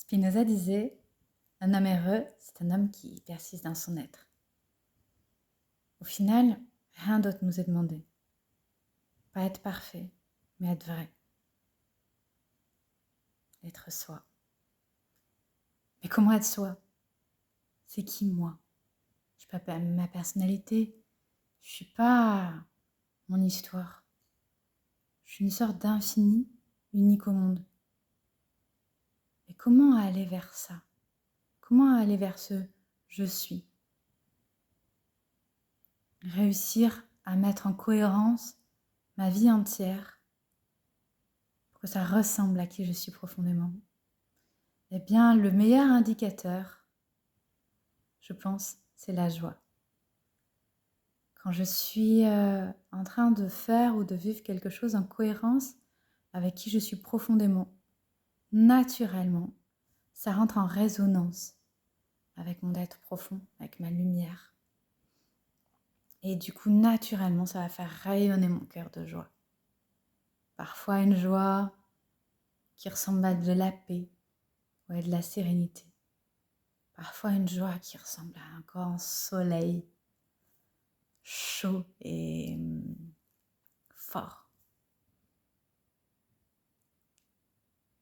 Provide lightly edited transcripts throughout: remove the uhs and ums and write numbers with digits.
Spinoza disait, un homme heureux, c'est un homme qui persiste dans son être. Au final, rien d'autre nous est demandé. Pas être parfait, mais être vrai. Être soi. Mais comment être soi? C'est qui moi? Je suis pas ma personnalité. Je suis pas mon histoire. Je suis une sorte d'infini, unique au monde. Et comment aller vers ça? Comment aller vers ce je suis? Réussir à mettre en cohérence ma vie entière pour que ça ressemble à qui je suis profondément. Eh bien, le meilleur indicateur, je pense, c'est la joie. Quand je suis en train de faire ou de vivre quelque chose en cohérence avec qui je suis profondément, naturellement, ça rentre en résonance avec mon être profond, avec ma lumière. Et du coup, naturellement, ça va faire rayonner mon cœur de joie. Parfois une joie qui ressemble à de la paix ou à de la sérénité. Parfois une joie qui ressemble à un grand soleil chaud et fort.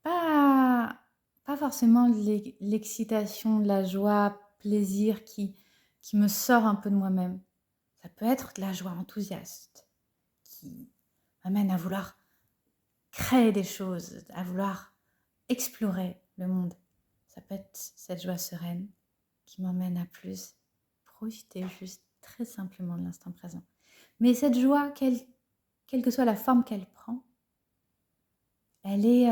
Pas forcément l'excitation, de la joie, plaisir qui me sort un peu de moi-même. Ça peut être de la joie enthousiaste qui m'amène à vouloir créer des choses, à vouloir explorer le monde. Ça peut être cette joie sereine qui m'emmène à plus profiter juste très simplement de l'instant présent. Mais cette joie, quelle que soit la forme qu'elle prend, elle est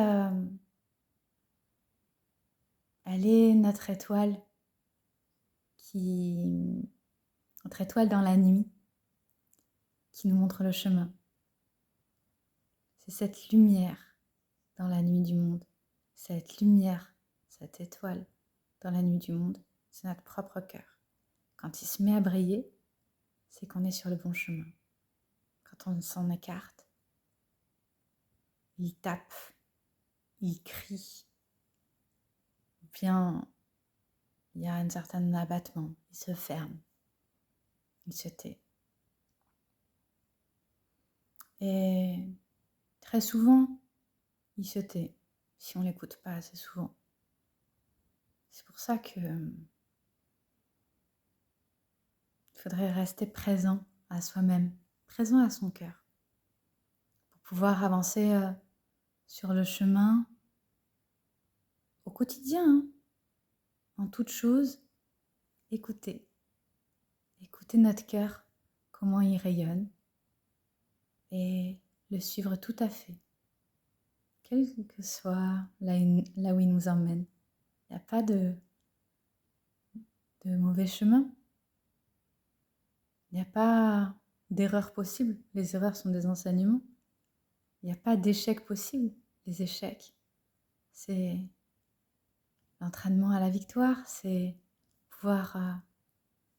notre étoile notre étoile dans la nuit qui nous montre le chemin. C'est cette lumière dans la nuit du monde, cette lumière, cette étoile dans la nuit du monde, c'est notre propre cœur. Quand il se met à briller, c'est qu'on est sur le bon chemin. Quand on s'en écarte, il tape, il crie, ou bien il y a un certain abattement, il se ferme, il se tait. Et très souvent, il se tait si on ne l'écoute pas assez souvent. C'est pour ça que il faudrait rester présent à soi-même, présent à son cœur, pour pouvoir avancer sur le chemin au quotidien, hein, en toute chose, écouter notre cœur, comment il rayonne, et le suivre tout à fait, quel que soit là où il nous emmène. Il n'y a pas de mauvais chemin, il n'y a pas d'erreur possible, les erreurs sont des enseignements, il n'y a pas d'échec possible, les échecs, c'est l'entraînement à la victoire, c'est pouvoir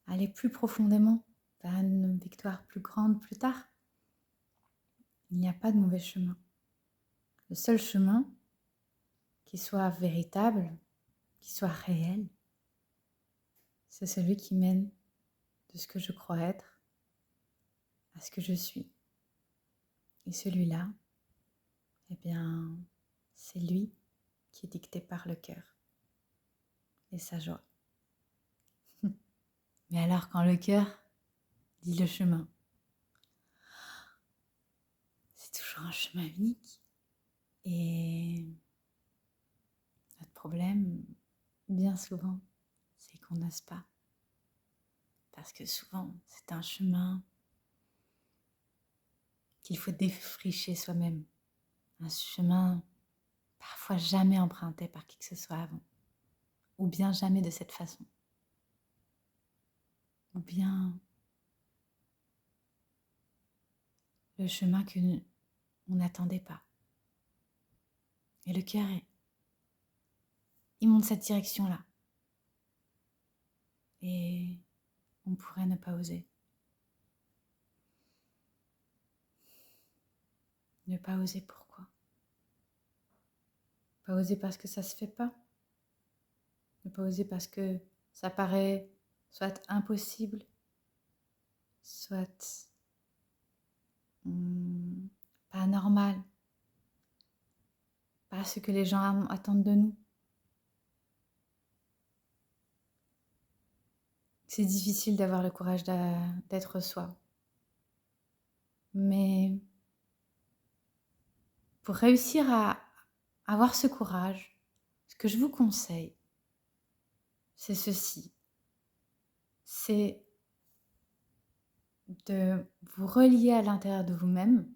aller plus profondément vers une victoire plus grande plus tard. Il n'y a pas de mauvais chemin. Le seul chemin qui soit véritable, qui soit réel, c'est celui qui mène de ce que je crois être à ce que je suis. Et celui-là, eh bien, c'est lui qui est dicté par le cœur et sa joie. Mais alors quand le cœur dit le chemin, c'est toujours un chemin unique. Et notre problème, bien souvent, c'est qu'on n'ose pas. Parce que souvent, c'est un chemin qu'il faut défricher soi-même. Un chemin parfois jamais emprunté par qui que ce soit avant. Ou bien jamais de cette façon. Ou bien le chemin que on n'attendait pas. Et le cœur, il monte cette direction-là. Et on pourrait ne pas oser. Ne pas oser pourquoi? Pas oser parce que ça se fait pas. Ne pas oser parce que ça paraît soit impossible, soit pas normal, pas ce que les gens attendent de nous. C'est difficile d'avoir le courage d'être soi. Mais pour réussir à avoir ce courage, ce que je vous conseille, c'est ceci. C'est de vous relier à l'intérieur de vous-même,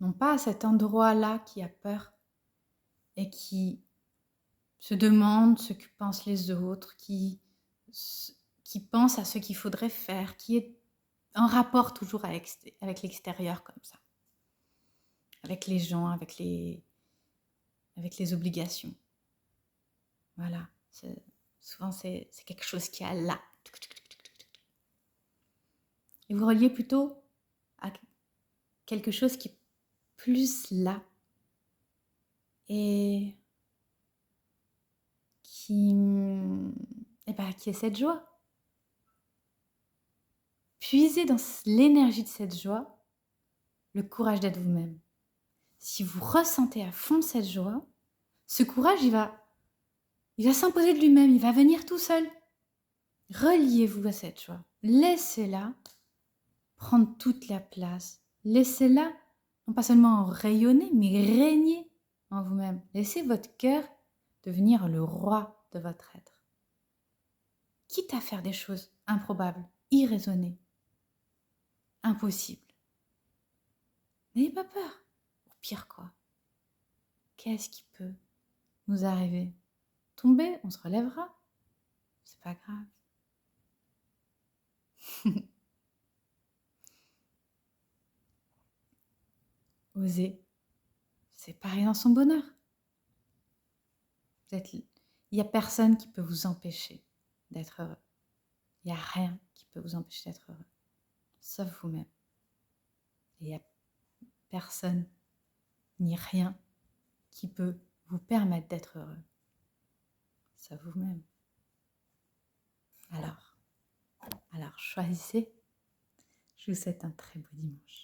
non pas à cet endroit-là qui a peur et qui se demande ce que pensent les autres, qui pense à ce qu'il faudrait faire, qui est en rapport toujours avec l'extérieur comme ça, avec les gens, avec les obligations. Voilà, souvent c'est quelque chose qui est là. Et vous reliez plutôt à quelque chose qui est plus là et qui est cette joie. Puisez dans l'énergie de cette joie le courage d'être vous-même. Si vous ressentez à fond cette joie, ce courage, il va s'imposer de lui-même, il va venir tout seul. Reliez-vous à cette joie. Laissez-la prendre toute la place. Laissez-la, non pas seulement rayonner, mais régner en vous-même. Laissez votre cœur devenir le roi de votre être. Quitte à faire des choses improbables, irraisonnées, impossibles. N'ayez pas peur. Au pire quoi, qu'est-ce qui peut nous arriver? Tomber, on se relèvera. C'est pas grave. Oser, c'est pareil dans son bonheur. Il n'y a personne qui peut vous empêcher d'être heureux. Il n'y a rien qui peut vous empêcher d'être heureux, sauf vous-même. Et il n'y a personne ni rien qui peut vous permettre d'être heureux, sauf vous-même. Alors choisissez. Je vous souhaite un très beau dimanche.